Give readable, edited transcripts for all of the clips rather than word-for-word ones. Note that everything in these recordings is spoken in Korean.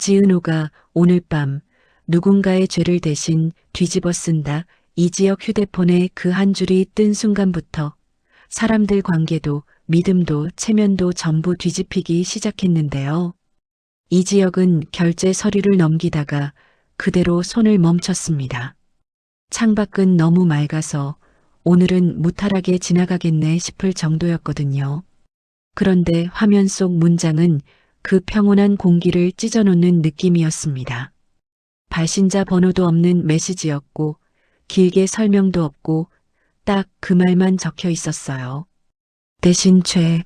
지은호가 오늘 밤 누군가의 죄를 대신 뒤집어 쓴다. 이지혁 휴대폰에 그 한 줄이 뜬 순간부터 사람들 관계도 믿음도 체면도 전부 뒤집히기 시작했는데요. 이지혁은 결제 서류를 넘기다가 그대로 손을 멈췄습니다. 창밖은 너무 맑아서 오늘은 무탈하게 지나가겠네 싶을 정도였거든요. 그런데 화면 속 문장은 그 평온한 공기를 찢어놓는 느낌이었습니다. 발신자 번호도 없는 메시지였고 길게 설명도 없고 딱 그 말만 적혀 있었어요. 대신 죄.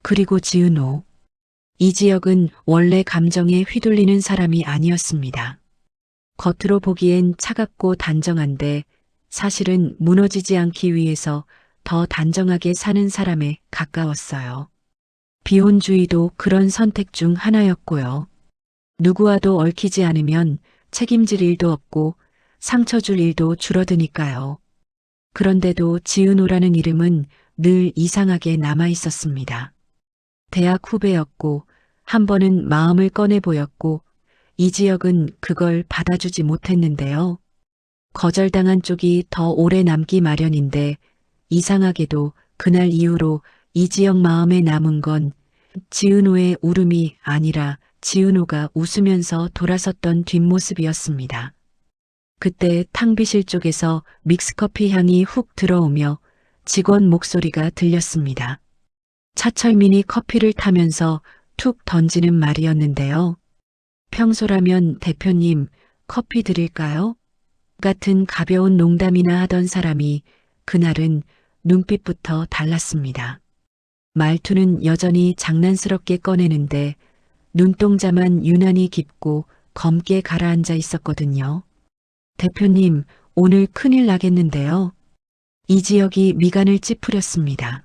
그리고 지은호. 이지혁은 원래 감정에 휘둘리는 사람이 아니었습니다. 겉으로 보기엔 차갑고 단정한데 사실은 무너지지 않기 위해서 더 단정하게 사는 사람에 가까웠어요. 비혼주의도 그런 선택 중 하나였고요. 누구와도 얽히지 않으면 책임질 일도 없고 상처 줄 일도 줄어드니까요. 그런데도 지은호라는 이름은 늘 이상하게 남아 있었습니다. 대학 후배였고 한 번은 마음을 꺼내 보였고 이지혁은 그걸 받아주지 못했는데요. 거절당한 쪽이 더 오래 남기 마련인데 이상하게도 그날 이후로 이지혁 마음에 남은 건 지은호의 울음이 아니라 지은호가 웃으면서 돌아섰던 뒷모습이었습니다. 그때 탕비실 쪽에서 믹스커피 향이 훅 들어오며 직원 목소리가 들렸습니다. 차철민이 커피를 타면서 툭 던지는 말이었는데요. 평소라면 대표님 커피 드릴까요? 같은 가벼운 농담이나 하던 사람이 그날은 눈빛부터 달랐습니다. 말투는 여전히 장난스럽게 꺼내는데 눈동자만 유난히 깊고 검게 가라앉아 있었거든요. 대표님, 오늘 큰일 나겠는데요. 이지혁이 미간을 찌푸렸습니다.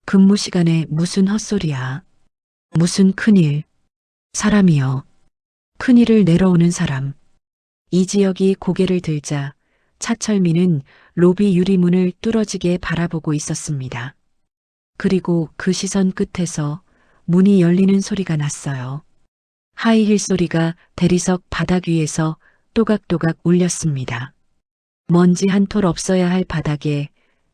근무 시간에 무슨 헛소리야. 무슨 큰일. 사람이여. 큰일을 내려오는 사람. 이지혁이 고개를 들자 차철민은 로비 유리문을 뚫어지게 바라보고 있었습니다. 그리고 그 시선 끝에서 문이 열리는 소리가 났어요. 하이힐 소리가 대리석 바닥 위에서 또각또각 울렸습니다. 먼지 한 톨 없어야 할 바닥에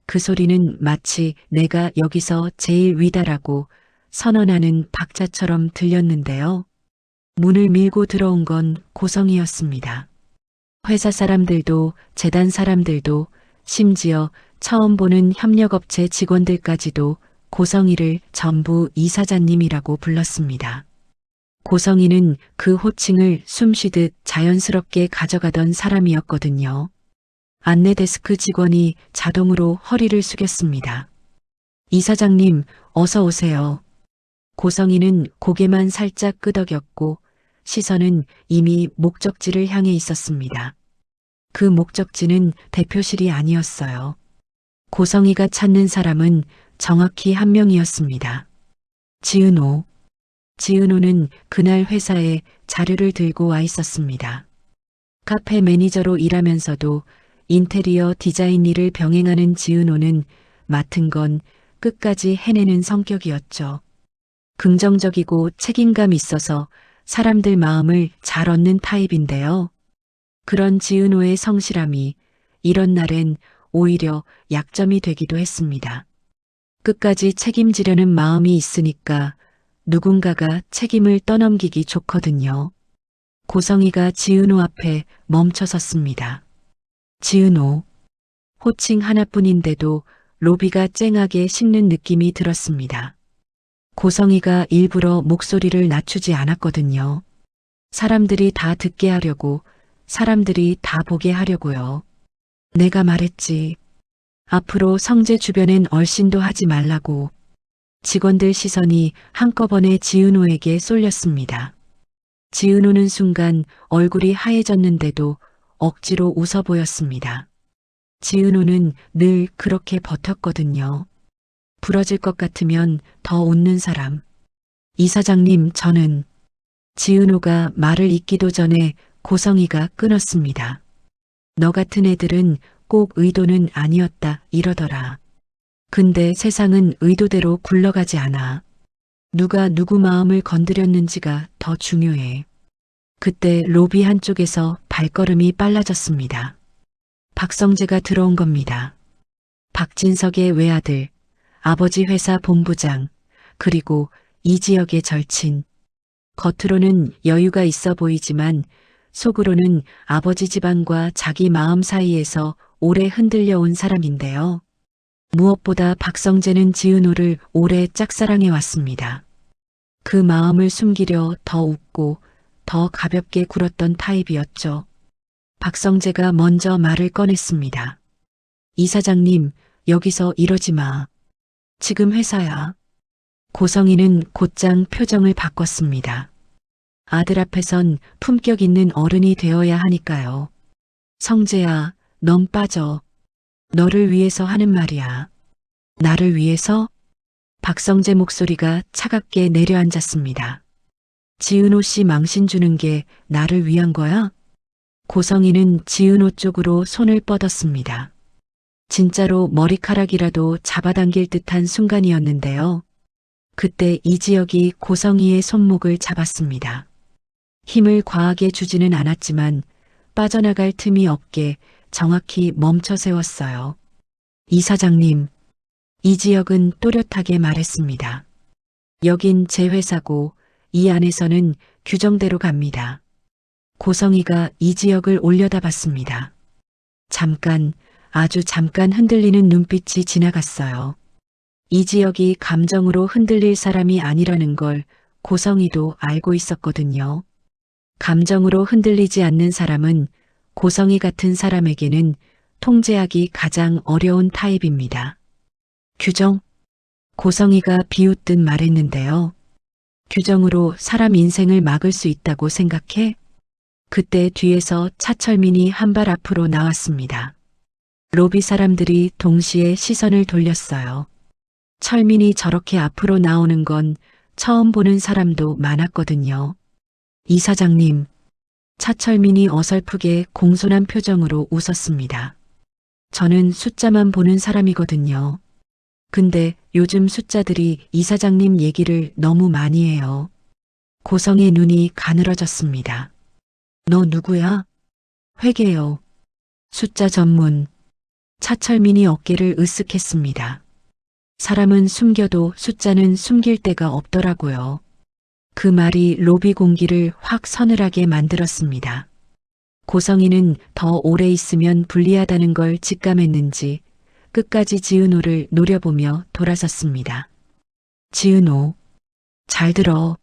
그 소리는 마치 내가 여기서 제일 위다라고 선언하는 박자처럼 들렸는데요. 문을 밀고 들어온 건 고성이었습니다. 회사 사람들도 재단 사람들도 심지어 처음 보는 협력업체 직원들까지도 고성이를 전부 이사장님이라고 불렀습니다. 고성이는 그 호칭을 숨쉬듯 자연스럽게 가져가던 사람이었거든요. 안내 데스크 직원이 자동으로 허리를 숙였습니다. 이사장님, 어서 오세요. 고성이는 고개만 살짝 끄덕였고 시선은 이미 목적지를 향해 있었습니다. 그 목적지는 대표실이 아니었어요. 고성이가 찾는 사람은 정확히 한 명이었습니다. 지은호. 지은호는 그날 회사에 자료를 들고 와 있었습니다. 카페 매니저로 일하면서도 인테리어 디자인 일을 병행하는 지은호는 맡은 건 끝까지 해내는 성격이었죠. 긍정적이고 책임감 있어서 사람들 마음을 잘 얻는 타입인데요. 그런 지은호의 성실함이 이런 날엔 오히려 약점이 되기도 했습니다. 끝까지 책임지려는 마음이 있으니까 누군가가 책임을 떠넘기기 좋거든요. 고성이가 지은호 앞에 멈춰 섰습니다. 지은호. 호칭 하나뿐인데도 로비가 쨍하게 식는 느낌이 들었습니다. 고성이가 일부러 목소리를 낮추지 않았거든요. 사람들이 다 듣게 하려고, 사람들이 다 보게 하려고요. 내가 말했지. 앞으로 성재 주변엔 얼씬도 하지 말라고. 직원들 시선이 한꺼번에 지은호에게 쏠렸습니다. 지은호는 순간 얼굴이 하얘졌는데도 억지로 웃어 보였습니다. 지은호는 늘 그렇게 버텼거든요. 부러질 것 같으면 더 웃는 사람. 이사장님, 저는. 지은호가 말을 잇기도 전에 고성이가 끊었습니다. 너 같은 애들은 꼭 의도는 아니었다 이러더라. 근데 세상은 의도대로 굴러가지 않아. 누가 누구 마음을 건드렸는지가 더 중요해. 그때 로비 한쪽에서 발걸음이 빨라졌습니다. 박성재가 들어온 겁니다. 박진석의 외아들, 아버지 회사 본부장, 그리고 이 지역의 절친. 겉으로는 여유가 있어 보이지만 속으로는 아버지 집안과 자기 마음 사이에서 오래 흔들려 온 사람인데요. 무엇보다 박성재는 지은호를 오래 짝사랑해 왔습니다. 그 마음을 숨기려 더 웃고 더 가볍게 굴었던 타입이었죠. 박성재가 먼저 말을 꺼냈습니다. 이사장님, 여기서 이러지 마. 지금 회사야. 고성이는 곧장 표정을 바꿨습니다. 아들 앞에선 품격 있는 어른이 되어야 하니까요. 성재야, 넌 빠져. 너를 위해서 하는 말이야. 나를 위해서? 박성재 목소리가 차갑게 내려앉았습니다. 지은호 씨 망신 주는 게 나를 위한 거야? 고성이는 지은호 쪽으로 손을 뻗었습니다. 진짜로 머리카락이라도 잡아당길 듯한 순간이었는데요. 그때 이지혁이 고성이의 손목을 잡았습니다. 힘을 과하게 주지는 않았지만 빠져나갈 틈이 없게 정확히 멈춰 세웠어요. 이사장님, 이지혁은 또렷하게 말했습니다. 여긴 제 회사고 이 안에서는 규정대로 갑니다. 고성이가 이지혁을 올려다봤습니다. 잠깐, 아주 잠깐 흔들리는 눈빛이 지나갔어요. 이지혁이 감정으로 흔들릴 사람이 아니라는 걸 고성이도 알고 있었거든요. 감정으로 흔들리지 않는 사람은 고성이 같은 사람에게는 통제하기 가장 어려운 타입입니다. 규정? 고성이가 비웃듯 말했는데요. 규정으로 사람 인생을 막을 수 있다고 생각해? 그때 뒤에서 차철민이 한 발 앞으로 나왔습니다. 로비 사람들이 동시에 시선을 돌렸어요. 철민이 저렇게 앞으로 나오는 건 처음 보는 사람도 많았거든요. 이사장님, 차철민이 어설프게 공손한 표정으로 웃었습니다. 저는 숫자만 보는 사람이거든요. 근데 요즘 숫자들이 이사장님 얘기를 너무 많이 해요. 고성의 눈이 가늘어졌습니다. 너 누구야? 회계요. 숫자 전문. 차철민이 어깨를 으쓱했습니다. 사람은 숨겨도 숫자는 숨길 데가 없더라고요. 그 말이 로비 공기를 확 서늘하게 만들었습니다. 고성이는 더 오래 있으면 불리하다는 걸 직감했는지 끝까지 지은호를 노려보며 돌아섰습니다. 지은호, 잘 들어.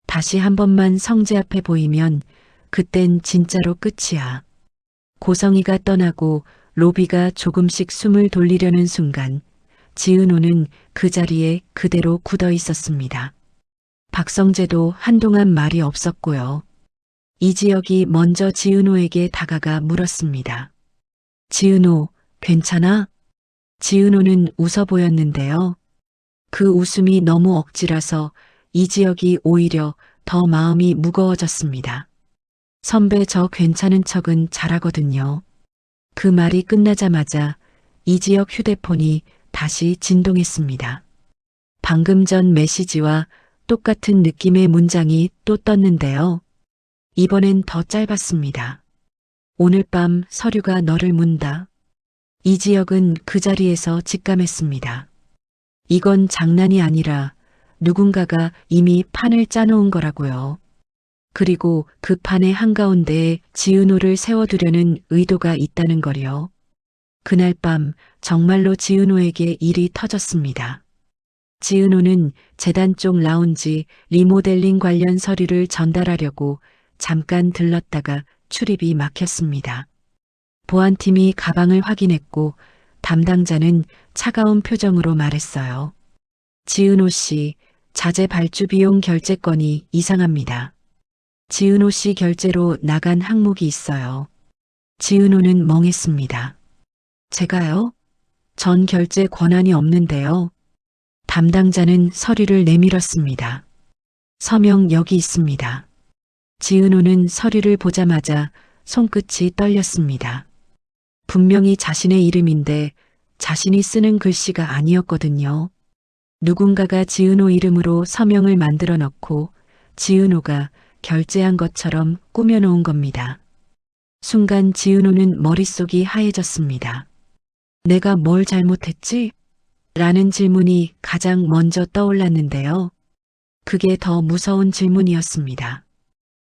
다시 한 번만 성재 앞에 보이면 그땐 진짜로 끝이야. 고성이가 떠나고 로비가 조금씩 숨을 돌리려는 순간 지은호는 그 자리에 그대로 굳어 있었습니다. 박성재도 한동안 말이 없었고요. 이지혁이 먼저 지은호에게 다가가 물었습니다. 지은호, 괜찮아? 지은호는 웃어 보였는데요. 그 웃음이 너무 억지라서 이지혁이 오히려 더 마음이 무거워졌습니다. 선배 저 괜찮은 척은 잘하거든요. 그 말이 끝나자마자 이지혁 휴대폰이 다시 진동했습니다. 방금 전 메시지와 똑같은 느낌의 문장이 또 떴는데요. 이번엔 더 짧았습니다. 오늘 밤 서류가 너를 문다. 이지혁은 그 자리에서 직감했습니다. 이건 장난이 아니라 누군가가 이미 판을 짜놓은 거라고요. 그리고 그 판의 한가운데에 지은호를 세워두려는 의도가 있다는 거요. 그날 밤 정말로 지은호에게 일이 터졌습니다. 지은호는 재단 쪽 라운지 리모델링 관련 서류를 전달하려고 잠깐 들렀다가 출입이 막혔습니다. 보안팀이 가방을 확인했고 담당자는 차가운 표정으로 말했어요. 지은호 씨, 자재 발주 비용 결제 건이 이상합니다. 지은호 씨 결제로 나간 항목이 있어요. 지은호는 멍했습니다. 제가요? 전 결제 권한이 없는데요. 담당자는 서류를 내밀었습니다. 서명 여기 있습니다. 지은호는 서류를 보자마자 손끝이 떨렸습니다. 분명히 자신의 이름인데 자신이 쓰는 글씨가 아니었거든요. 누군가가 지은호 이름으로 서명을 만들어 넣고 지은호가 결제한 것처럼 꾸며놓은 겁니다. 순간 지은호는 머릿속이 하얘졌습니다. 내가 뭘 잘못했지? 라는 질문이 가장 먼저 떠올랐는데요. 그게 더 무서운 질문이었습니다.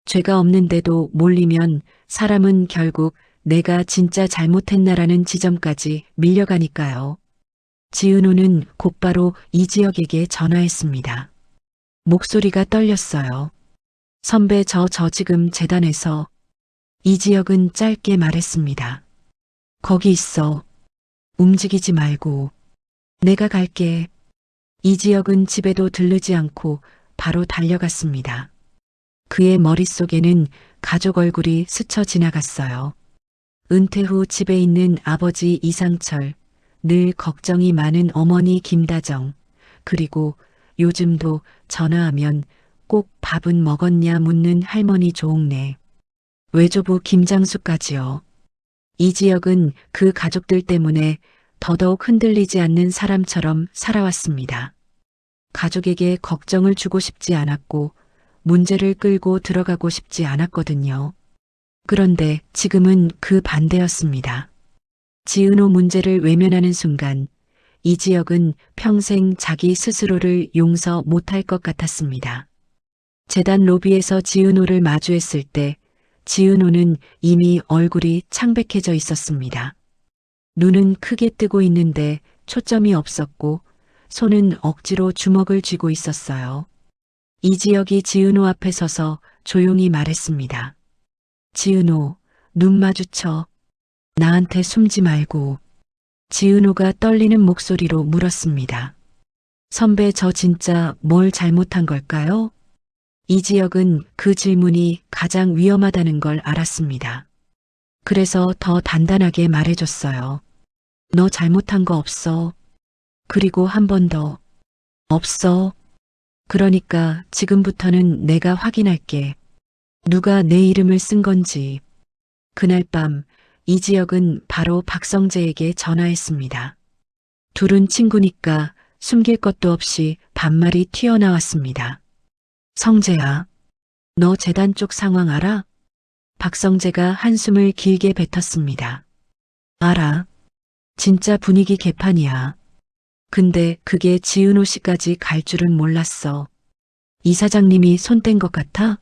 죄가 없는데도 몰리면 사람은 결국 내가 진짜 잘못했나라는 지점까지 밀려가니까요. 지은호는 곧바로 이지혁에게 전화했습니다. 목소리가 떨렸어요. 선배 저 지금 재단에서. 이지혁은 짧게 말했습니다. 거기 있어. 움직이지 말고. 내가 갈게. 이지혁은 집에도 들르지 않고 바로 달려갔습니다. 그의 머릿속에는 가족 얼굴이 스쳐 지나갔어요. 은퇴 후 집에 있는 아버지 이상철, 늘 걱정이 많은 어머니 김다정, 그리고 요즘도 전화하면 꼭 밥은 먹었냐 묻는 할머니 조옥래, 외조부 김장수까지요. 이지혁은 그 가족들 때문에 더더욱 흔들리지 않는 사람처럼 살아왔습니다. 가족에게 걱정을 주고 싶지 않았고 문제를 끌고 들어가고 싶지 않았거든요. 그런데 지금은 그 반대였습니다. 지은호 문제를 외면하는 순간 이지혁은 평생 자기 스스로를 용서 못할 것 같았습니다. 재단 로비에서 지은호를 마주했을 때 지은호는 이미 얼굴이 창백해져 있었습니다. 눈은 크게 뜨고 있는데 초점이 없었고 손은 억지로 주먹을 쥐고 있었어요. 이지혁이 지은호 앞에 서서 조용히 말했습니다. 지은호, 눈 마주쳐. 나한테 숨지 말고. 지은호가 떨리는 목소리로 물었습니다. 선배 저 진짜 뭘 잘못한 걸까요? 이지혁은 그 질문이 가장 위험하다는 걸 알았습니다. 그래서 더 단단하게 말해줬어요. 너 잘못한 거 없어. 그리고 한 번 더. 없어. 그러니까 지금부터는 내가 확인할게. 누가 내 이름을 쓴 건지. 그날 밤 이지혁은 바로 박성재에게 전화했습니다. 둘은 친구니까 숨길 것도 없이 반말이 튀어나왔습니다. 성재야, 너 재단 쪽 상황 알아? 박성재가 한숨을 길게 뱉었습니다. 알아. 진짜 분위기 개판이야. 근데 그게 지은호 씨까지 갈 줄은 몰랐어. 이 사장님이 손 뗀 것 같아?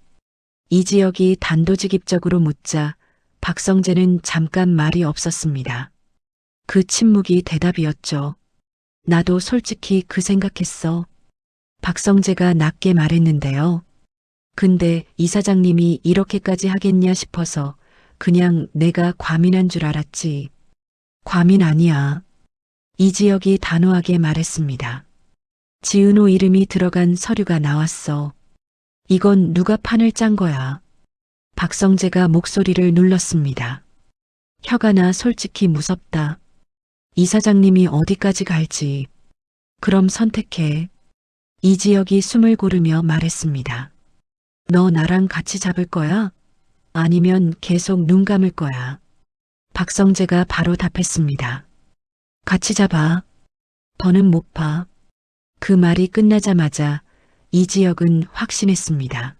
이지혁이 단도직입적으로 묻자 박성재는 잠깐 말이 없었습니다. 그 침묵이 대답이었죠. 나도 솔직히 그 생각했어. 박성재가 낮게 말했는데요. 근데 이 사장님이 이렇게까지 하겠냐 싶어서 그냥 내가 과민한 줄 알았지. 과민 아니야. 이지혁이 단호하게 말했습니다. 지은호 이름이 들어간 서류가 나왔어. 이건 누가 판을 짠 거야. 박성재가 목소리를 눌렀습니다. 혀가 나 솔직히 무섭다. 이 사장님이 어디까지 갈지. 그럼 선택해. 이지혁이 숨을 고르며 말했습니다. 너 나랑 같이 잡을 거야? 아니면 계속 눈 감을 거야? 박성재가 바로 답했습니다. 같이 잡아. 더는 못 봐. 그 말이 끝나자마자 이지혁은 확신했습니다.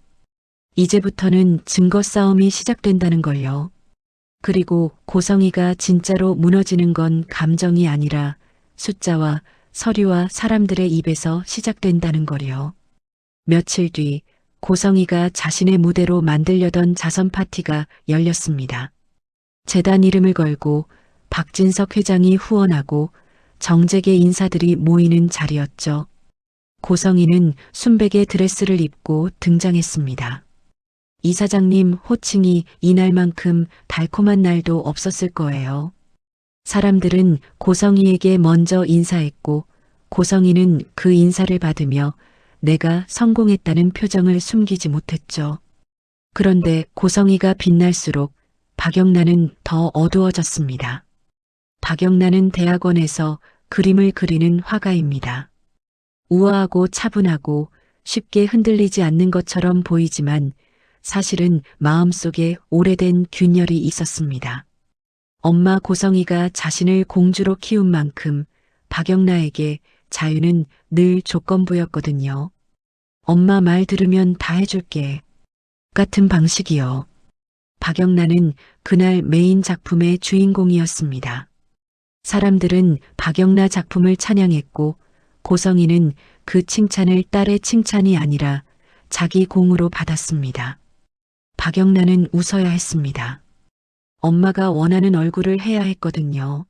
이제부터는 증거 싸움이 시작된다는 걸요. 그리고 고성이가 진짜로 무너지는 건 감정이 아니라 숫자와 서류와 사람들의 입에서 시작된다는 거요. 며칠 뒤 고성이가 자신의 무대로 만들려던 자선 파티가 열렸습니다. 재단 이름을 걸고 박진석 회장이 후원하고 정재계 인사들이 모이는 자리였죠. 고성이는 순백의 드레스를 입고 등장했습니다. 이 사장님 호칭이 이날만큼 달콤한 날도 없었을 거예요. 사람들은 고성이에게 먼저 인사했고 고성이는 그 인사를 받으며 내가 성공했다는 표정을 숨기지 못했죠. 그런데 고성이가 빛날수록 박영란은 더 어두워졌습니다. 박영란은 대학원에서 그림을 그리는 화가입니다. 우아하고 차분하고 쉽게 흔들리지 않는 것처럼 보이지만 사실은 마음속에 오래된 균열이 있었습니다. 엄마 고성이가 자신을 공주로 키운 만큼 박영라에게 자유는 늘 조건부였거든요. 엄마 말 들으면 다 해줄게. 같은 방식이요. 박영란은 그날 메인 작품의 주인공이었습니다. 사람들은 박영란 작품을 찬양했고 고성이는 그 칭찬을 딸의 칭찬이 아니라 자기 공으로 받았습니다. 박영란은 웃어야 했습니다. 엄마가 원하는 얼굴을 해야 했거든요.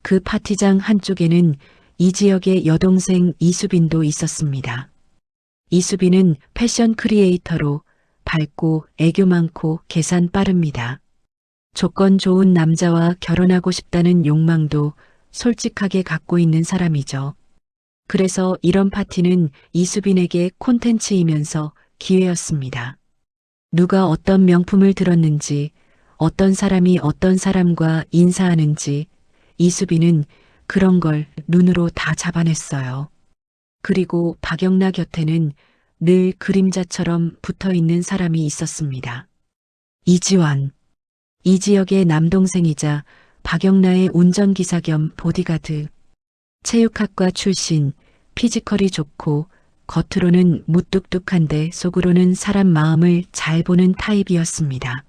그 파티장 한쪽에는 이 지역의 여동생 이수빈도 있었습니다. 이수빈은 패션 크리에이터로 밝고 애교 많고 계산 빠릅니다. 조건 좋은 남자와 결혼하고 싶다는 욕망도 솔직하게 갖고 있는 사람이죠. 그래서 이런 파티는 이수빈에게 콘텐츠이면서 기회였습니다. 누가 어떤 명품을 들었는지, 어떤 사람이 어떤 사람과 인사하는지 이수빈은 그런 걸 눈으로 다 잡아냈어요. 그리고 박영나 곁에는 늘 그림자처럼 붙어 있는 사람이 있었습니다. 이지환. 이 지역의 남동생이자 박영나의 운전기사 겸 보디가드. 체육학과 출신, 피지컬이 좋고 겉으로는 무뚝뚝한데 속으로는 사람 마음을 잘 보는 타입이었습니다.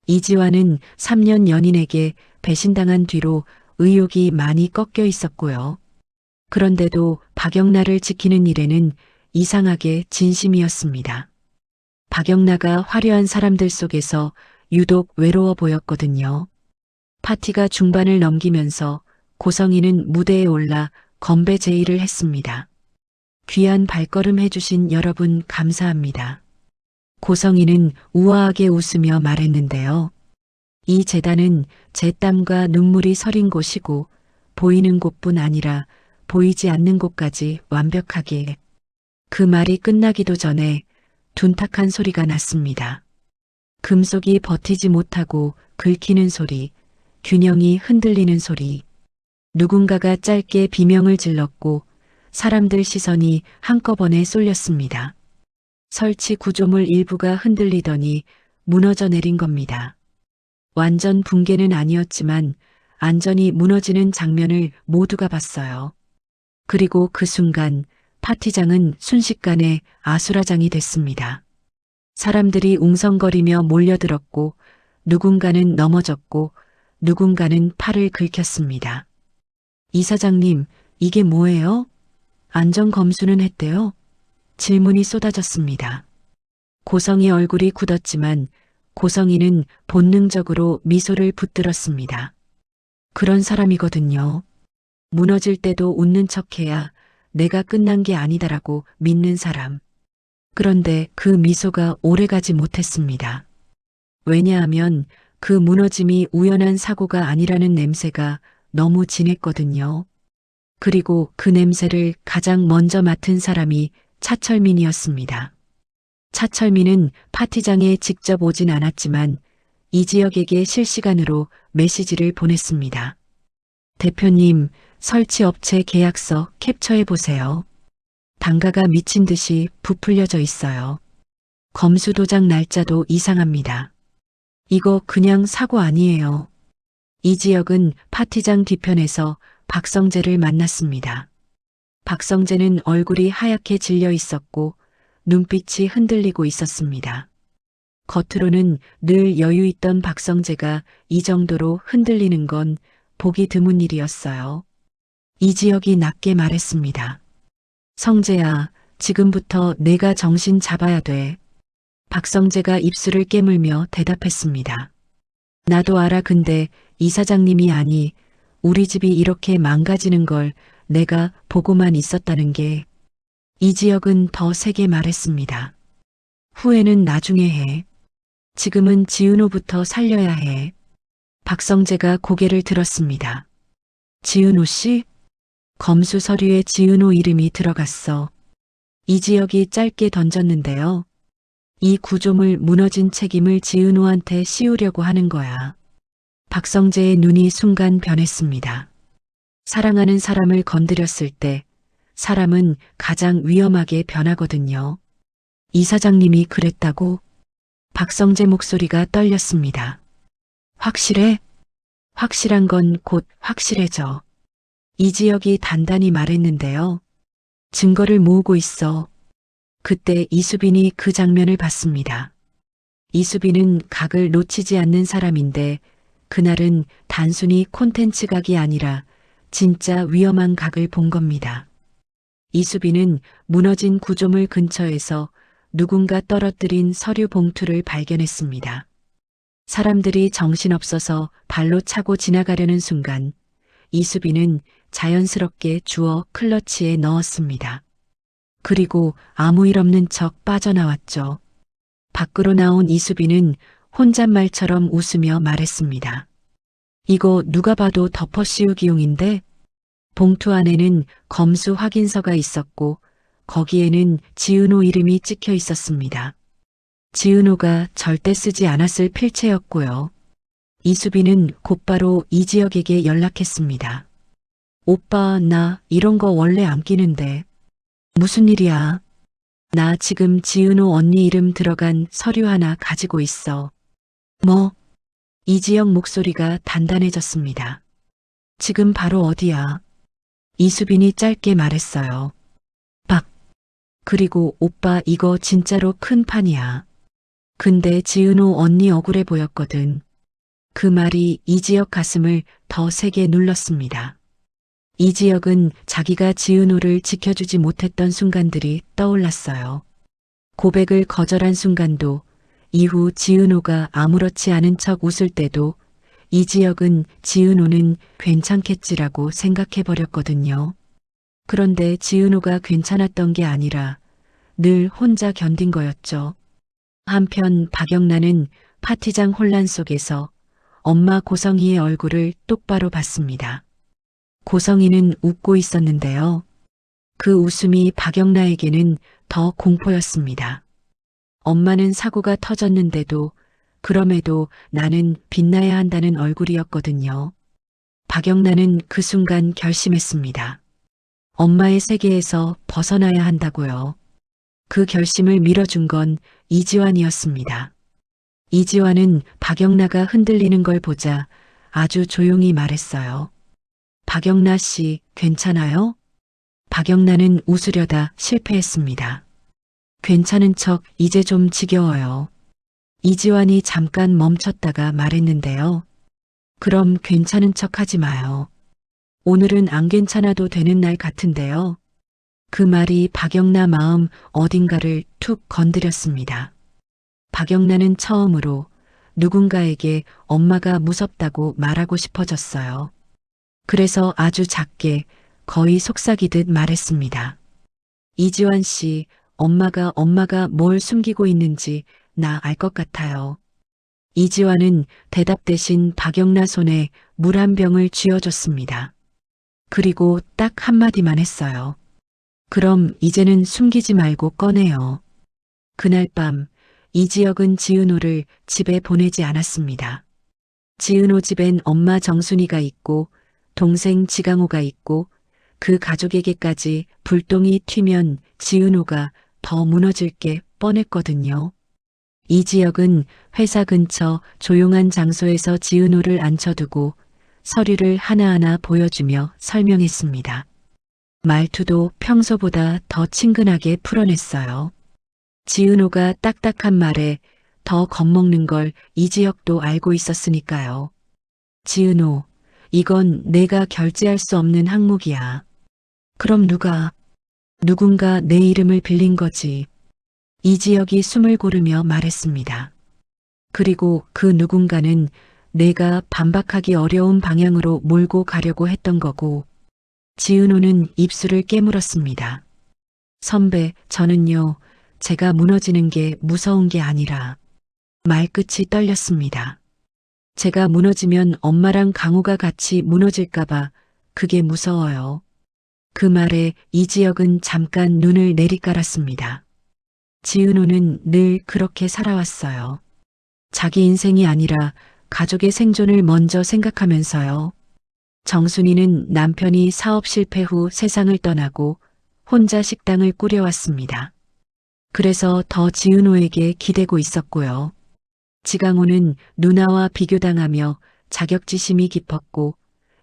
이지환은 3년 연인에게 배신당한 뒤로 의욕이 많이 꺾여 있었고요. 그런데도 박영나를 지키는 일에는 이상하게 진심이었습니다. 박영나가 화려한 사람들 속에서 유독 외로워 보였거든요. 파티가 중반을 넘기면서 고성이는 무대에 올라 건배 제의를 했습니다. 귀한 발걸음 해주신 여러분 감사합니다. 고성이는 우아하게 웃으며 말했는데요. 이 재단은 제 땀과 눈물이 서린 곳이고 보이는 곳뿐 아니라 보이지 않는 곳까지 완벽하게. 그 말이 끝나기도 전에 둔탁한 소리가 났습니다. 금속이 버티지 못하고 긁히는 소리, 균형이 흔들리는 소리. 누군가가 짧게 비명을 질렀고 사람들 시선이 한꺼번에 쏠렸습니다. 설치 구조물 일부가 흔들리더니 무너져 내린 겁니다. 완전 붕괴는 아니었지만 안전이 무너지는 장면을 모두가 봤어요. 그리고 그 순간 파티장은 순식간에 아수라장이 됐습니다. 사람들이 웅성거리며 몰려들었고 누군가는 넘어졌고 누군가는 팔을 긁혔습니다. 이사장님, 이게 뭐예요? 안전검수는 했대요? 질문이 쏟아졌습니다. 고성이 얼굴이 굳었지만 고성이는 본능적으로 미소를 붙들었습니다. 그런 사람이거든요. 무너질 때도 웃는 척해야 내가 끝난 게 아니다라고 믿는 사람. 그런데 그 미소가 오래가지 못했습니다. 왜냐하면 그 무너짐이 우연한 사고가 아니라는 냄새가 너무 진했거든요. 그리고 그 냄새를 가장 먼저 맡은 사람이 차철민이었습니다. 차철민은 파티장에 직접 오진 않았지만 이 지역에게 실시간으로 메시지를 보냈습니다. 대표님, 설치업체 계약서 캡처해 보세요. 단가가 미친 듯이 부풀려져 있어요. 검수 도장 날짜도 이상합니다. 이거 그냥 사고 아니에요. 이 지역은 파티장 뒤편에서 박성재를 만났습니다. 박성재는 얼굴이 하얗게 질려 있었고 눈빛이 흔들리고 있었습니다. 겉으로는 늘 여유 있던 박성재가 이 정도로 흔들리는 건 보기 드문 일이었어요. 이 지역이 낮게 말했습니다. 성재야, 지금부터 내가 정신 잡아야 돼. 박성재가 입술을 깨물며 대답했습니다. 나도 알아. 근데 이사장님이 아니, 우리 집이 이렇게 망가지는 걸 내가 보고만 있었다는 게. 이 지역은 더 세게 말했습니다. 후회는 나중에 해. 지금은 지은호부터 살려야 해. 박성재가 고개를 들었습니다. 지은호 씨? 검수 서류에 지은호 이름이 들어갔어. 이 지역이 짧게 던졌는데요. 이 구조물 무너진 책임을 지은호한테 씌우려고 하는 거야. 박성재의 눈이 순간 변했습니다. 사랑하는 사람을 건드렸을 때 사람은 가장 위험하게 변하거든요. 이사장님이 그랬다고? 박성재 목소리가 떨렸습니다. 확실해? 확실한 건 곧 확실해져. 이 지역이 단단히 말했는데요. 증거를 모으고 있어. 그때 이수빈이 그 장면을 봤습니다. 이수빈은 각을 놓치지 않는 사람인데 그날은 단순히 콘텐츠 각이 아니라 진짜 위험한 각을 본 겁니다. 이수빈은 무너진 구조물 근처에서 누군가 떨어뜨린 서류 봉투를 발견했습니다. 사람들이 정신없어서 발로 차고 지나가려는 순간 이수빈은 자연스럽게 주워 클러치에 넣었습니다. 그리고 아무 일 없는 척 빠져나왔죠. 밖으로 나온 이수빈은 혼잣말처럼 웃으며 말했습니다. 이거 누가 봐도 덮어씌우기용인데? 봉투 안에는 검수 확인서가 있었고 거기에는 지은호 이름이 찍혀 있었습니다. 지은호가 절대 쓰지 않았을 필체였고요. 이수빈은 곧바로 이지혁에게 연락했습니다. 오빠, 나 이런 거 원래 안 끼는데. 무슨 일이야? 나 지금 지은호 언니 이름 들어간 서류 하나 가지고 있어. 뭐? 이지혁 목소리가 단단해졌습니다. 지금 바로 어디야? 이수빈이 짧게 말했어요. 박. 그리고 오빠 이거 진짜로 큰 판이야. 근데 지은호 언니 억울해 보였거든. 그 말이 이지혁 가슴을 더 세게 눌렀습니다. 이지혁은 자기가 지은호를 지켜주지 못했던 순간들이 떠올랐어요. 고백을 거절한 순간도, 이후 지은호가 아무렇지 않은 척 웃을 때도 이지혁은 지은호는 괜찮겠지라고 생각해버렸거든요. 그런데 지은호가 괜찮았던 게 아니라 늘 혼자 견딘 거였죠. 한편 박영란은 파티장 혼란 속에서 엄마 고성희의 얼굴을 똑바로 봤습니다. 고성희는 웃고 있었는데요. 그 웃음이 박영라에게는 더 공포였습니다. 엄마는 사고가 터졌는데도 그럼에도 나는 빛나야 한다는 얼굴이었거든요. 박영란은 그 순간 결심했습니다. 엄마의 세계에서 벗어나야 한다고요. 그 결심을 밀어준 건 이지환이었습니다. 이지환은 박영라가 흔들리는 걸 보자 아주 조용히 말했어요. 박영라 씨, 괜찮아요? 박영라는 웃으려다 실패했습니다. 괜찮은 척 이제 좀 지겨워요. 이지환이 잠깐 멈췄다가 말했는데요. 그럼 괜찮은 척 하지 마요. 오늘은 안 괜찮아도 되는 날 같은데요. 그 말이 박영라 마음 어딘가를 툭 건드렸습니다. 박영라는 처음으로 누군가에게 엄마가 무섭다고 말하고 싶어졌어요. 그래서 아주 작게 거의 속삭이듯 말했습니다. 이지환 씨, 엄마가 뭘 숨기고 있는지 나 알 것 같아요. 이지환은 대답 대신 박영라 손에 물 한 병을 쥐어줬습니다. 그리고 딱 한마디만 했어요. 그럼 이제는 숨기지 말고 꺼내요. 그날 밤 이지혁은 지은호를 집에 보내지 않았습니다. 지은호 집엔 엄마 정순이가 있고 동생 지강호가 있고 그 가족에게까지 불똥이 튀면 지은호가 더 무너질 게 뻔했거든요. 이지혁은 회사 근처 조용한 장소에서 지은호를 앉혀두고 서류를 하나하나 보여주며 설명했습니다. 말투도 평소보다 더 친근하게 풀어냈어요. 지은호가 딱딱한 말에 더 겁먹는 걸 이지혁도 알고 있었으니까요. 지은호, 이건 내가 결제할 수 없는 항목이야. 그럼 누군가 내 이름을 빌린 거지. 이지혁이 숨을 고르며 말했습니다. 그리고 그 누군가는 내가 반박하기 어려운 방향으로 몰고 가려고 했던 거고, 지은호는 입술을 깨물었습니다. 선배, 저는요, 제가 무너지는 게 무서운 게 아니라 말끝이 떨렸습니다. 제가 무너지면 엄마랑 강호가 같이 무너질까봐 그게 무서워요. 그 말에 이지혁은 잠깐 눈을 내리깔았습니다. 지은호는 늘 그렇게 살아왔어요. 자기 인생이 아니라 가족의 생존을 먼저 생각하면서요. 정순이는 남편이 사업 실패 후 세상을 떠나고 혼자 식당을 꾸려왔습니다. 그래서 더 지은호에게 기대고 있었고요. 지강호는 누나와 비교당하며 자격지심이 깊었고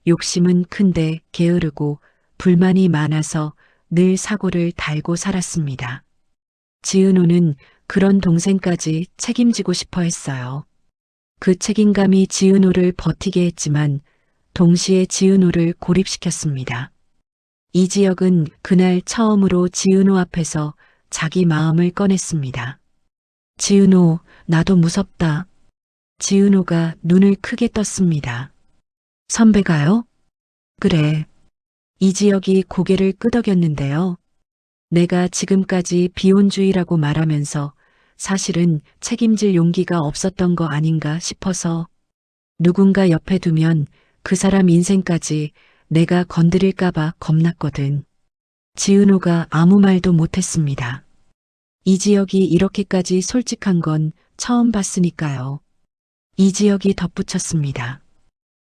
욕심은 큰데 게으르고 불만이 많아서 늘 사고를 달고 살았습니다. 지은호는 그런 동생까지 책임지고 싶어 했어요. 그 책임감이 지은호를 버티게 했지만 동시에 지은호를 고립시켰습니다. 이지혁은 그날 처음으로 지은호 앞에서 자기 마음을 꺼냈습니다. 지은호, 나도 무섭다. 지은호가 눈을 크게 떴습니다. 선배가요? 그래. 이지혁이 고개를 끄덕였는데요. 내가 지금까지 비혼주의라고 말하면서 사실은 책임질 용기가 없었던 거 아닌가 싶어서 누군가 옆에 두면 그 사람 인생까지 내가 건드릴까봐 겁났거든. 지은호가 아무 말도 못했습니다. 이지혁이 이렇게까지 솔직한 건 처음 봤으니까요. 이지혁이 덧붙였습니다.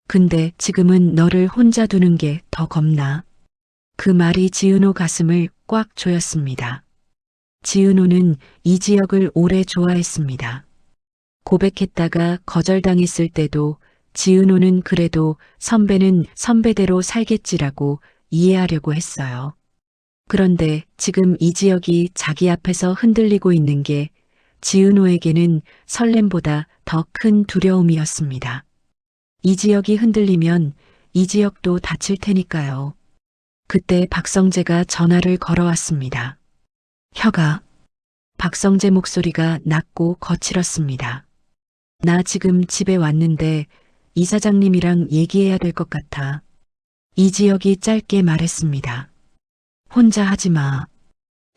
근데 지금은 너를 혼자 두는 게 더 겁나. 그 말이 지은호 가슴을 꽉 조였습니다. 지은호는 이지혁을 오래 좋아했습니다. 고백했다가 거절당했을 때도 지은호는 그래도 선배는 선배대로 살겠지라고 이해하려고 했어요. 그런데 지금 이지혁이 자기 앞에서 흔들리고 있는 게 지은호에게는 설렘보다 더 큰 두려움이었습니다. 이지혁이 흔들리면 이지혁도 다칠 테니까요. 그때 박성재가 전화를 걸어왔습니다. 혁아. 박성재 목소리가 낮고 거칠었습니다. 나 지금 집에 왔는데 이사장님이랑 얘기해야 될 것 같아. 이지혁이 짧게 말했습니다. 혼자 하지 마.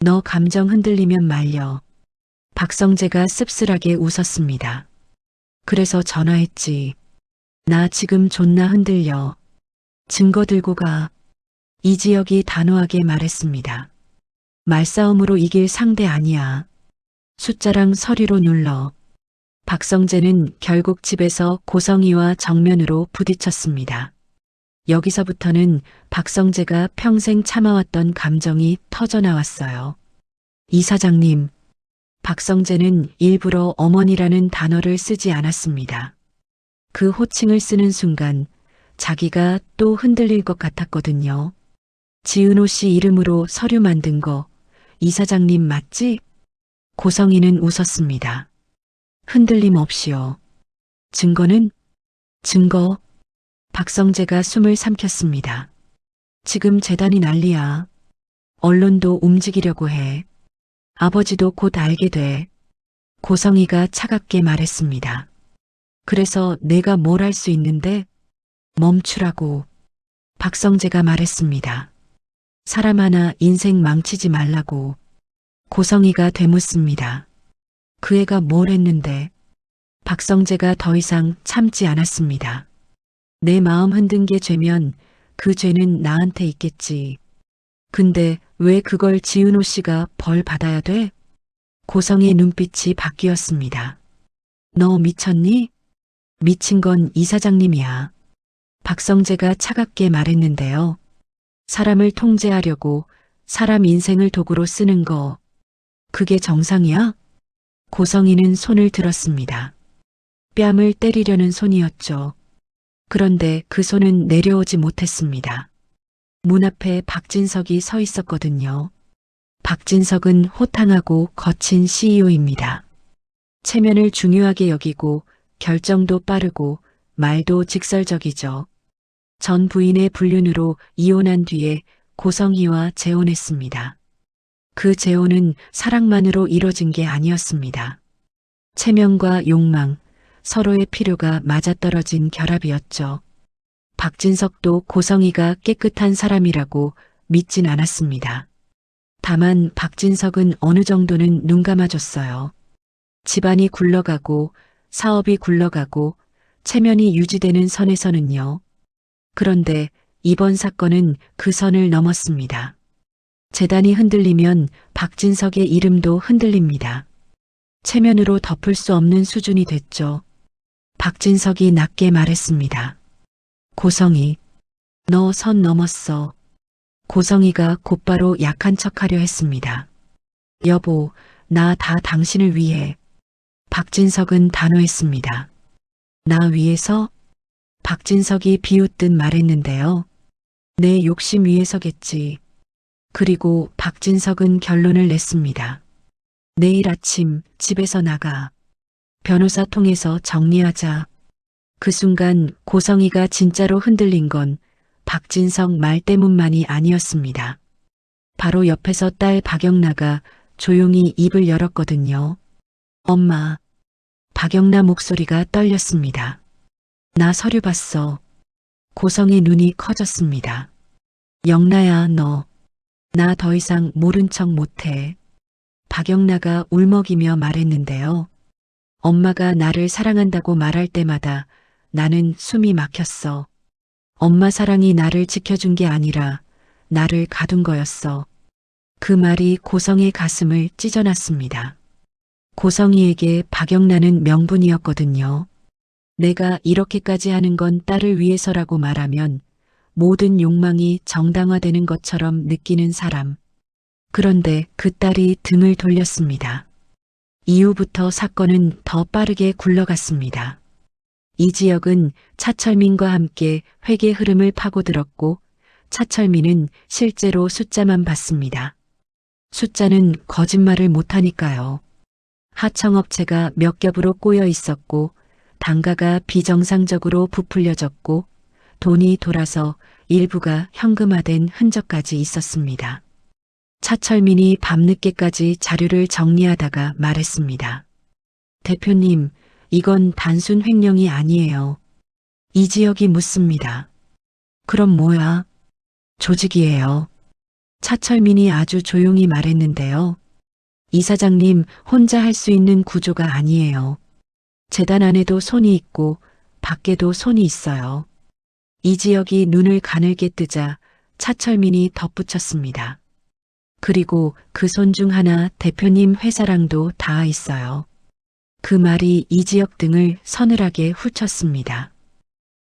너 감정 흔들리면 말려. 박성재가 씁쓸하게 웃었습니다. 그래서 전화했지. 나 지금 존나 흔들려. 증거 들고 가. 이지혁이 단호하게 말했습니다. 말싸움으로 이길 상대 아니야. 숫자랑 서류로 눌러. 박성재는 결국 집에서 고성이와 정면으로 부딪혔습니다. 여기서부터는 박성재가 평생 참아왔던 감정이 터져나왔어요. 이사장님. 박성재는 일부러 어머니라는 단어를 쓰지 않았습니다. 그 호칭을 쓰는 순간 자기가 또 흔들릴 것 같았거든요. 지은호 씨 이름으로 서류 만든 거 이사장님 맞지? 고성이는 웃었습니다. 흔들림 없이요. 증거는? 증거. 박성재가 숨을 삼켰습니다. 지금 재단이 난리야. 언론도 움직이려고 해. 아버지도 곧 알게 돼. 고성이가 차갑게 말했습니다. 그래서 내가 뭘 할 수 있는데? 멈추라고. 박성재가 말했습니다. 사람 하나 인생 망치지 말라고. 고성이가 되묻습니다. 그 애가 뭘 했는데? 박성재가 더 이상 참지 않았습니다. 내 마음 흔든 게 죄면 그 죄는 나한테 있겠지. 근데 왜 그걸 지은호 씨가 벌 받아야 돼? 고성의 눈빛이 바뀌었습니다. 너 미쳤니? 미친 건 이사장님이야. 박성재가 차갑게 말했는데요. 사람을 통제하려고 사람 인생을 도구로 쓰는 거, 그게 정상이야? 고성이는 손을 들었습니다. 뺨을 때리려는 손이었죠. 그런데 그 손은 내려오지 못했습니다. 문 앞에 박진석이 서 있었거든요. 박진석은 호탕하고 거친 CEO입니다. 체면을 중요하게 여기고 결정도 빠르고 말도 직설적이죠. 전 부인의 불륜으로 이혼한 뒤에 고성희와 재혼했습니다. 그 재혼은 사랑만으로 이뤄진 게 아니었습니다. 체면과 욕망, 서로의 필요가 맞아떨어진 결합이었죠. 박진석도 고성희가 깨끗한 사람이라고 믿진 않았습니다. 다만 박진석은 어느 정도는 눈 감아줬어요. 집안이 굴러가고 사업이 굴러가고 체면이 유지되는 선에서는요. 그런데 이번 사건은 그 선을 넘었습니다. 재단이 흔들리면 박진석의 이름도 흔들립니다. 체면으로 덮을 수 없는 수준이 됐죠. 박진석이 낮게 말했습니다. 고성희, 너 선 넘었어. 고성희가 곧바로 약한 척하려 했습니다. 여보, 나 다 당신을 위해. 박진석은 단호했습니다. 나 위해서? 박진석이 비웃듯 말했는데요. 내 욕심 위해서겠지. 그리고 박진석은 결론을 냈습니다. 내일 아침 집에서 나가. 변호사 통해서 정리하자. 그 순간 고성이가 진짜로 흔들린 건 박진성 말 때문만이 아니었습니다. 바로 옆에서 딸 박영나가 조용히 입을 열었거든요. 엄마. 박영나 목소리가 떨렸습니다. 나 서류 봤어. 고성의 눈이 커졌습니다. 영나야, 너. 나 더 이상 모른 척 못해. 박영나가 울먹이며 말했는데요. 엄마가 나를 사랑한다고 말할 때마다 나는 숨이 막혔어. 엄마 사랑이 나를 지켜준 게 아니라 나를 가둔 거였어. 그 말이 고성의 가슴을 찢어놨습니다. 고성이에게 박영나는 명분이었거든요. 내가 이렇게까지 하는 건 딸을 위해서라고 말하면 모든 욕망이 정당화되는 것처럼 느끼는 사람. 그런데 그 딸이 등을 돌렸습니다. 이후부터 사건은 더 빠르게 굴러갔습니다. 이지혁은 차철민과 함께 회계 흐름을 파고들었고 차철민은 실제로 숫자만 봤습니다. 숫자는 거짓말을 못하니까요. 하청업체가 몇 겹으로 꼬여 있었고 단가가 비정상적으로 부풀려졌고 돈이 돌아서 일부가 현금화된 흔적까지 있었습니다. 차철민이 밤늦게까지 자료를 정리하다가 말했습니다. 대표님, 이건 단순 횡령이 아니에요. 이지혁이 묻습니다. 그럼 뭐야? 조직이에요. 차철민이 아주 조용히 말했는데요. 이사장님 혼자 할 수 있는 구조가 아니에요. 재단 안에도 손이 있고 밖에도 손이 있어요. 이지혁이 눈을 가늘게 뜨자 차철민이 덧붙였습니다. 그리고 그 손 중 하나 대표님 회사랑도 닿아 있어요. 그 말이 이지혁 등을 서늘하게 훑쳤습니다.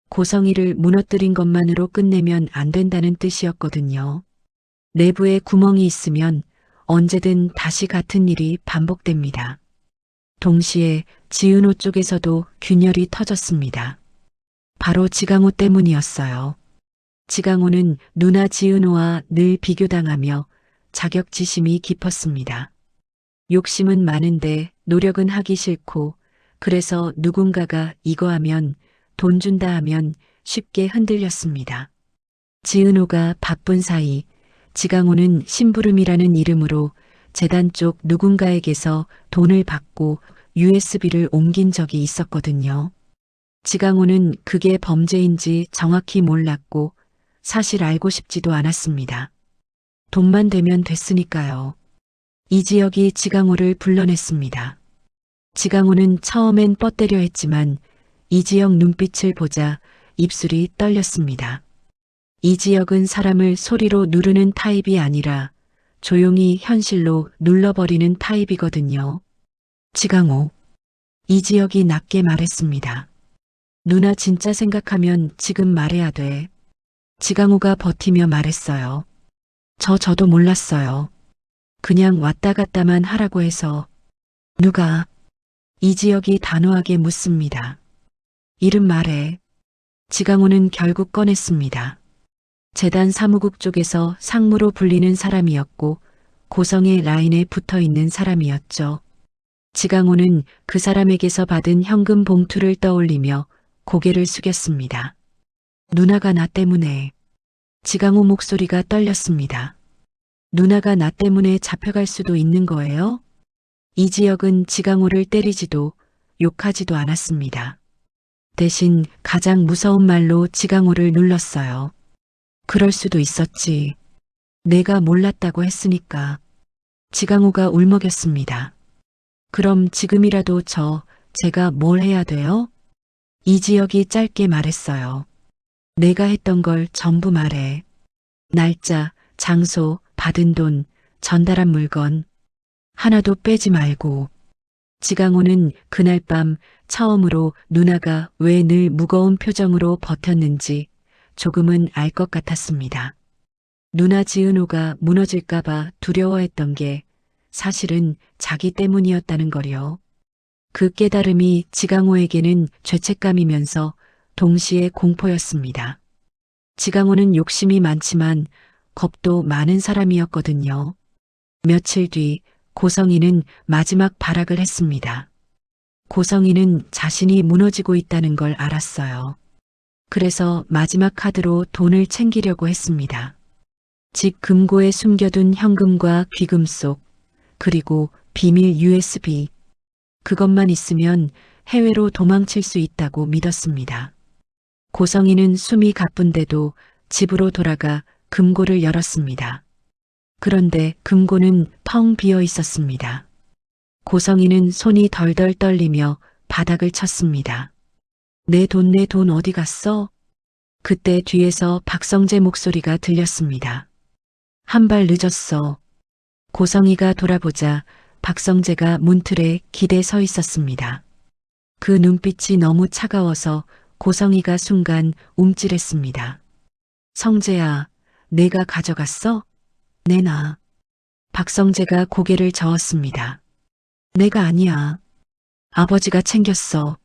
고성이를 무너뜨린 것만으로 끝내면 안 된다는 뜻이었거든요. 내부에 구멍이 있으면 언제든 다시 같은 일이 반복됩니다. 동시에 지은호 쪽에서도 균열이 터졌습니다. 바로 지강호 때문이었어요. 지강호는 누나 지은호와 늘 비교당하며 자격지심이 깊었습니다. 욕심은 많은데 노력은 하기 싫고 그래서 누군가가 이거 하면 돈 준다 하면 쉽게 흔들렸습니다. 지은호가 바쁜 사이 지강호는 심부름이라는 이름으로 재단 쪽 누군가에게서 돈을 받고 USB를 옮긴 적이 있었거든요. 지강호는 그게 범죄인지 정확히 몰랐고 사실 알고 싶지도 않았습니다. 돈만 되면 됐으니까요. 이지혁이 지강호를 불러냈습니다. 지강호는 처음엔 뻗대려 했지만 이지혁 눈빛을 보자 입술이 떨렸습니다. 이지혁은 사람을 소리로 누르는 타입이 아니라 조용히 현실로 눌러버리는 타입이거든요. 지강호. 이지혁이 낮게 말했습니다. 누나 진짜 생각하면 지금 말해야 돼. 지강호가 버티며 말했어요. 저도 몰랐어요. 그냥 왔다 갔다만 하라고 해서. 누가? 이지혁이 단호하게 묻습니다. 이름 말해. 지강호는 결국 꺼냈습니다. 재단 사무국 쪽에서 상무로 불리는 사람이었고 고성의 라인에 붙어 있는 사람이었죠. 지강호는 그 사람에게서 받은 현금 봉투를 떠올리며 고개를 숙였습니다. 누나가 나 때문에. 지강호 목소리가 떨렸습니다. 누나가 나 때문에 잡혀갈 수도 있는 거예요? 이지혁은 지강호를 때리지도 욕하지도 않았습니다. 대신 가장 무서운 말로 지강호를 눌렀어요. 그럴 수도 있었지. 내가 몰랐다고 했으니까. 지강호가 울먹였습니다. 그럼 지금이라도 제가 뭘 해야 돼요? 이지혁이 짧게 말했어요. 내가 했던 걸 전부 말해. 날짜, 장소, 받은 돈, 전달한 물건. 하나도 빼지 말고. 지강호는 그날 밤 처음으로 누나가 왜 늘 무거운 표정으로 버텼는지 조금은 알 것 같았습니다. 누나 지은호가 무너질까봐 두려워했던 게 사실은 자기 때문이었다는 거요. 그 깨달음이 지강호에게는 죄책감이면서 동시에 공포였습니다. 지강호는 욕심이 많지만 겁도 많은 사람이었거든요. 며칠 뒤 고성이는 마지막 발악을 했습니다. 고성이는 자신이 무너지고 있다는 걸 알았어요. 그래서 마지막 카드로 돈을 챙기려고 했습니다. 집 금고에 숨겨둔 현금과 귀금속, 그리고 비밀 USB. 그것만 있으면 해외로 도망칠 수 있다고 믿었습니다. 고성이는 숨이 가쁜데도 집으로 돌아가 금고를 열었습니다. 그런데 금고는 텅 비어 있었습니다. 고성이는 손이 덜덜 떨리며 바닥을 쳤습니다. 내 돈 어디 갔어? 그때 뒤에서 박성재 목소리가 들렸습니다. 한 발 늦었어. 고성이가 돌아보자 박성재가 문틀에 기대 서 있었습니다. 그 눈빛이 너무 차가워서 고성이가 순간 움찔했습니다. 성재야, 내가 가져갔어? 내놔. 박성재가 고개를 저었습니다. 내가 아니야. 아버지가 챙겼어.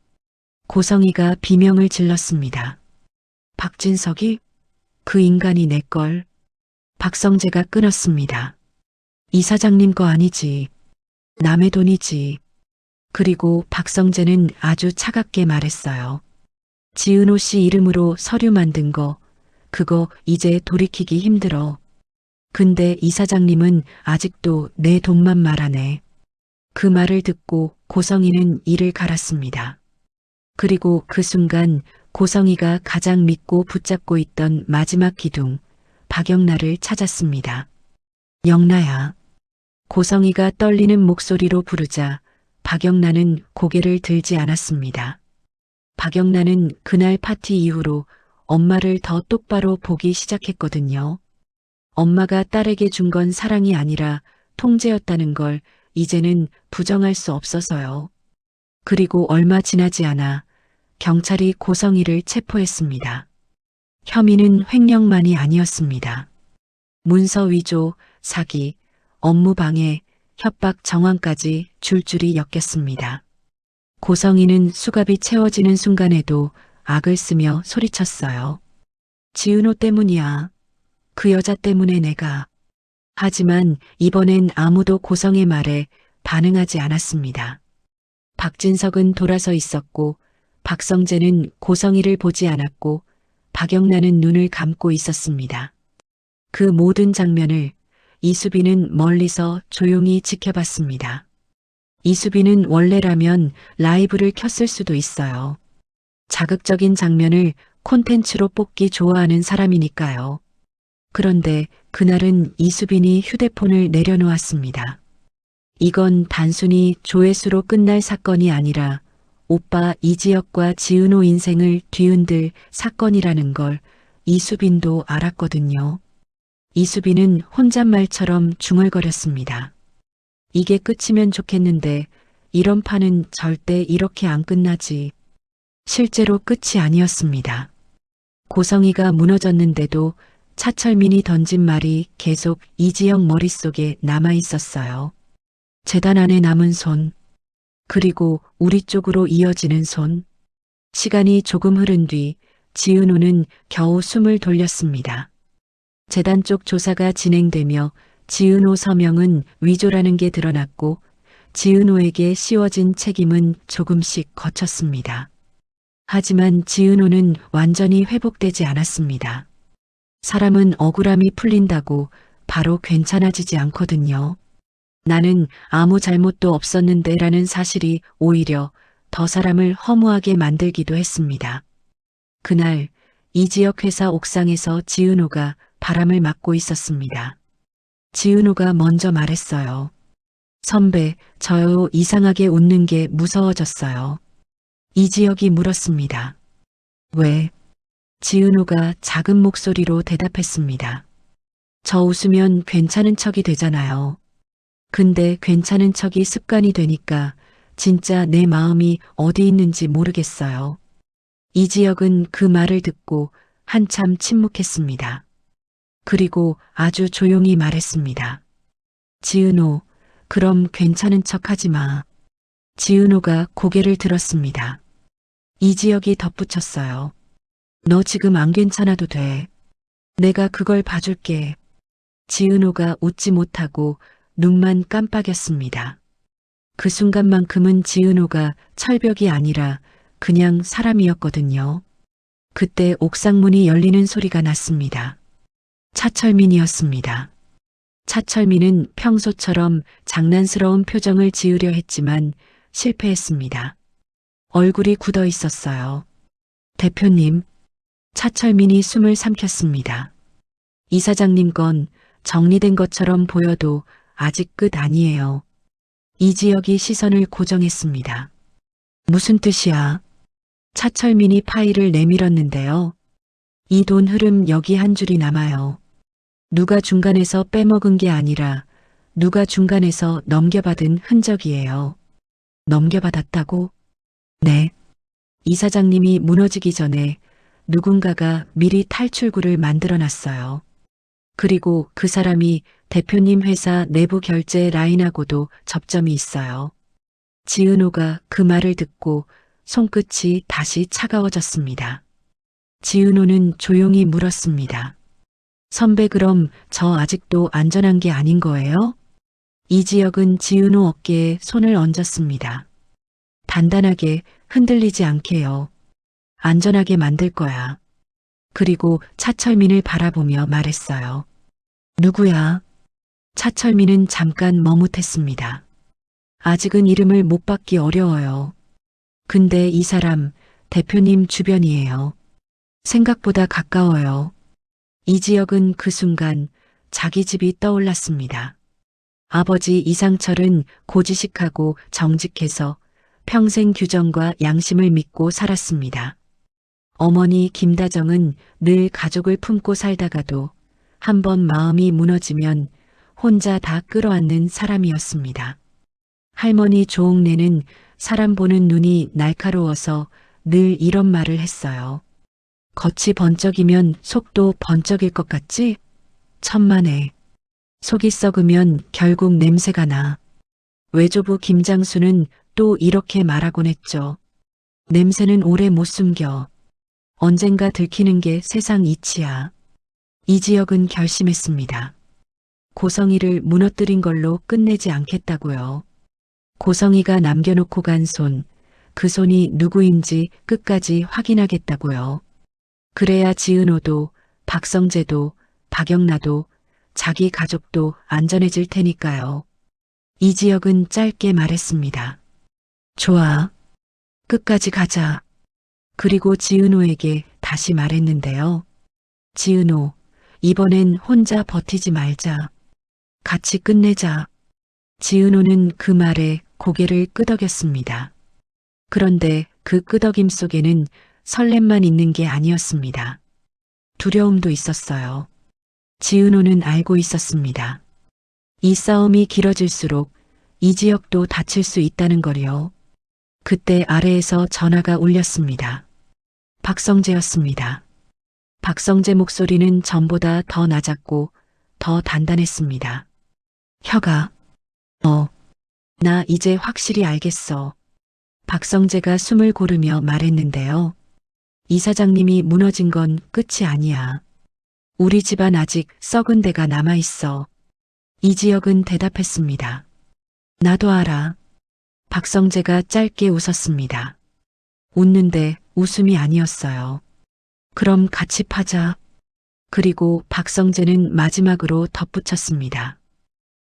고성이가 비명을 질렀습니다. 박진석이? 그 인간이 내 걸. 박성재가 끊었습니다. 이사장님 거 아니지. 남의 돈이지. 그리고 박성재는 아주 차갑게 말했어요. 지은호 씨 이름으로 서류 만든 거, 그거 이제 돌이키기 힘들어. 근데 이사장님은 아직도 내 돈만 말하네. 그 말을 듣고 고성이는 이를 갈았습니다. 그리고 그 순간 고성이가 가장 믿고 붙잡고 있던 마지막 기둥, 박영란을 찾았습니다. 영란야. 고성이가 떨리는 목소리로 부르자 박영란은 고개를 들지 않았습니다. 박영란은 그날 파티 이후로 엄마를 더 똑바로 보기 시작했거든요. 엄마가 딸에게 준 건 사랑이 아니라 통제였다는 걸 이제는 부정할 수 없어서요. 그리고 얼마 지나지 않아 경찰이 고성이를 체포했습니다. 혐의는 횡령만이 아니었습니다. 문서 위조, 사기, 업무 방해, 협박 정황까지 줄줄이 엮였습니다. 고성이는 수갑이 채워지는 순간에도 악을 쓰며 소리쳤어요. 지은호 때문이야. 그 여자 때문에 내가. 하지만 이번엔 아무도 고성의 말에 반응하지 않았습니다. 박진석은 돌아서 있었고 박성재는 고성이를 보지 않았고 박영란은 눈을 감고 있었습니다. 그 모든 장면을 이수빈은 멀리서 조용히 지켜봤습니다. 이수빈은 원래라면 라이브를 켰을 수도 있어요. 자극적인 장면을 콘텐츠로 뽑기 좋아하는 사람이니까요. 그런데 그날은 이수빈이 휴대폰을 내려놓았습니다. 이건 단순히 조회수로 끝날 사건이 아니라 오빠 이지혁과 지은호 인생을 뒤흔들 사건이라는 걸 이수빈도 알았거든요. 이수빈은 혼잣말처럼 중얼거렸습니다. 이게 끝이면 좋겠는데 이런 판은 절대 이렇게 안 끝나지. 실제로 끝이 아니었습니다. 고성이가 무너졌는데도 차철민이 던진 말이 계속 이지영 머릿속에 남아 있었어요. 재단 안에 남은 손, 그리고 우리 쪽으로 이어지는 손. 시간이 조금 흐른 뒤 지은호는 겨우 숨을 돌렸습니다. 재단 쪽 조사가 진행되며 지은호 서명은 위조라는 게 드러났고 지은호에게 씌워진 책임은 조금씩 거쳤습니다. 하지만 지은호는 완전히 회복되지 않았습니다. 사람은 억울함이 풀린다고 바로 괜찮아지지 않거든요. 나는 아무 잘못도 없었는데 라는 사실이 오히려 더 사람을 허무하게 만들기도 했습니다. 그날 이지혁 회사 옥상에서 지은호가 바람을 맞고 있었습니다. 지은호가 먼저 말했어요. 선배, 저요 이상하게 웃는 게 무서워졌어요. 이지혁이 물었습니다. 왜? 지은호가 작은 목소리로 대답했습니다. 저 웃으면 괜찮은 척이 되잖아요. 근데 괜찮은 척이 습관이 되니까 진짜 내 마음이 어디 있는지 모르겠어요. 이지혁은 그 말을 듣고 한참 침묵했습니다. 그리고 아주 조용히 말했습니다. 지은호, 그럼 괜찮은 척 하지 마. 지은호가 고개를 들었습니다. 이지혁이 덧붙였어요. 너 지금 안 괜찮아도 돼. 내가 그걸 봐줄게. 지은호가 웃지 못하고 눈만 깜빡였습니다. 그 순간만큼은 지은호가 철벽이 아니라 그냥 사람이었거든요. 그때 옥상 문이 열리는 소리가 났습니다. 차철민이었습니다. 차철민은 평소처럼 장난스러운 표정을 지으려 했지만 실패했습니다. 얼굴이 굳어 있었어요. 대표님, 차철민이 숨을 삼켰습니다. 이사장님 건 정리된 것처럼 보여도 아직 끝 아니에요. 이지혁이 시선을 고정했습니다. 무슨 뜻이야? 차철민이 파일을 내밀었는데요. 이 돈 흐름 여기 한 줄이 남아요. 누가 중간에서 빼먹은 게 아니라 누가 중간에서 넘겨받은 흔적이에요. 넘겨받았다고? 네. 이사장님이 무너지기 전에 누군가가 미리 탈출구를 만들어 놨어요. 그리고 그 사람이 대표님 회사 내부 결제 라인하고도 접점이 있어요. 지은호가 그 말을 듣고 손끝이 다시 차가워졌습니다. 지은호는 조용히 물었습니다. 선배 그럼 저 아직도 안전한 게 아닌 거예요? 이지혁은 지은호 어깨에 손을 얹었습니다. 단단하게 흔들리지 않게요. 안전하게 만들 거야. 그리고 차철민을 바라보며 말했어요. 누구야? 차철민은 잠깐 머뭇했습니다. 아직은 이름을 못 받기 어려워요. 근데 이 사람 대표님 주변이에요. 생각보다 가까워요. 이지혁은 그 순간 자기 집이 떠올랐습니다. 아버지 이상철은 고지식하고 정직해서 평생 규정과 양심을 믿고 살았습니다. 어머니 김다정은 늘 가족을 품고 살다가도 한번 마음이 무너지면 혼자 다 끌어안는 사람이었습니다. 할머니 조옥래는 사람 보는 눈이 날카로워서 늘 이런 말을 했어요. 겉이 번쩍이면 속도 번쩍일 것 같지? 천만에. 속이 썩으면 결국 냄새가 나. 외조부 김장수는 또 이렇게 말하곤 했죠. 냄새는 오래 못 숨겨. 언젠가 들키는 게 세상 이치야. 이지혁은 결심했습니다. 고성이를 무너뜨린 걸로 끝내지 않겠다고요. 고성이가 남겨놓고 간 손, 그 손이 누구인지 끝까지 확인하겠다고요. 그래야 지은호도, 박성재도, 박영나도, 자기 가족도 안전해질 테니까요. 이지혁은 짧게 말했습니다. 좋아. 끝까지 가자. 그리고 지은호에게 다시 말했는데요. 지은호, 이번엔 혼자 버티지 말자. 같이 끝내자. 지은호는 그 말에 고개를 끄덕였습니다. 그런데 그 끄덕임 속에는 설렘만 있는 게 아니었습니다. 두려움도 있었어요. 지은호는 알고 있었습니다. 이 싸움이 길어질수록 이지혁도 다칠 수 있다는 거요. 그때 아래에서 전화가 울렸습니다. 박성재였습니다. 박성재 목소리는 전보다 더 낮았고 더 단단했습니다. 혁아, 나 이제 확실히 알겠어. 박성재가 숨을 고르며 말했는데요. 이사장님이 무너진 건 끝이 아니야. 우리 집안 아직 썩은 데가 남아있어. 이지혁은 대답했습니다. 나도 알아. 박성재가 짧게 웃었습니다. 웃는데 웃음이 아니었어요. 그럼 같이 파자. 그리고 박성재는 마지막으로 덧붙였습니다.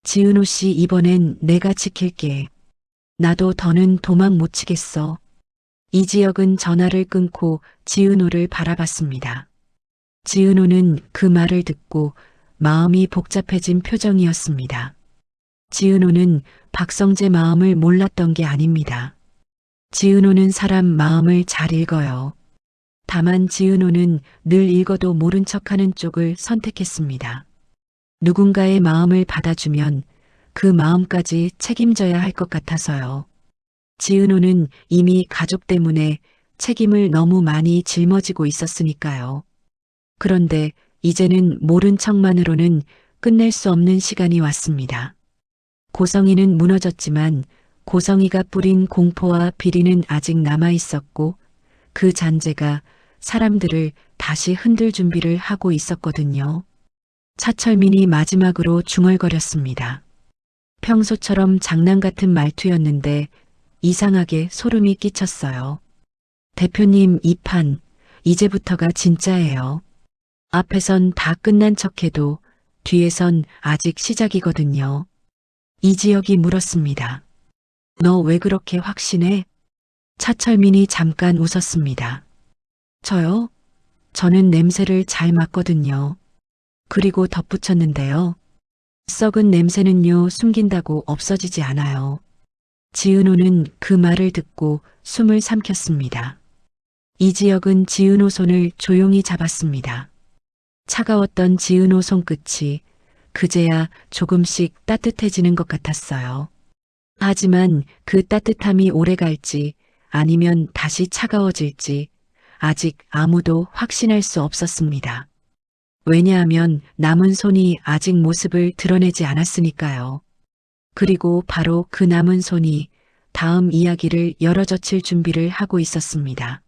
지은호 씨 이번엔 내가 지킬게. 나도 더는 도망 못 치겠어. 이지혁은 전화를 끊고 지은호를 바라봤습니다. 지은호는 그 말을 듣고 마음이 복잡해진 표정이었습니다. 지은호는 박성재 마음을 몰랐던 게 아닙니다. 지은호는 사람 마음을 잘 읽어요. 다만 지은호는 늘 읽어도 모른 척하는 쪽을 선택했습니다. 누군가의 마음을 받아주면 그 마음까지 책임져야 할 것 같아서요. 지은호는 이미 가족 때문에 책임을 너무 많이 짊어지고 있었으니까요. 그런데 이제는 모른 척만으로는 끝낼 수 없는 시간이 왔습니다. 고성이는 무너졌지만 고성이가 뿌린 공포와 비리는 아직 남아 있었고 그 잔재가 사람들을 다시 흔들 준비를 하고 있었거든요. 차철민이 마지막으로 중얼거렸습니다. 평소처럼 장난 같은 말투였는데 이상하게 소름이 끼쳤어요. 대표님, 이 판, 이제부터가 진짜예요. 앞에선 다 끝난 척해도 뒤에선 아직 시작이거든요. 이지혁이 물었습니다. 너 왜 그렇게 확신해? 차철민이 잠깐 웃었습니다. 저요? 저는 냄새를 잘 맡거든요. 그리고 덧붙였는데요. 썩은 냄새는요, 숨긴다고 없어지지 않아요. 지은호는 그 말을 듣고 숨을 삼켰습니다. 이지혁은 지은호 손을 조용히 잡았습니다. 차가웠던 지은호 손끝이 그제야 조금씩 따뜻해지는 것 같았어요. 하지만 그 따뜻함이 오래 갈지 아니면 다시 차가워질지 아직 아무도 확신할 수 없었습니다. 왜냐하면 남은 손이 아직 모습을 드러내지 않았으니까요. 그리고 바로 그 남은 손이 다음 이야기를 열어젖힐 준비를 하고 있었습니다.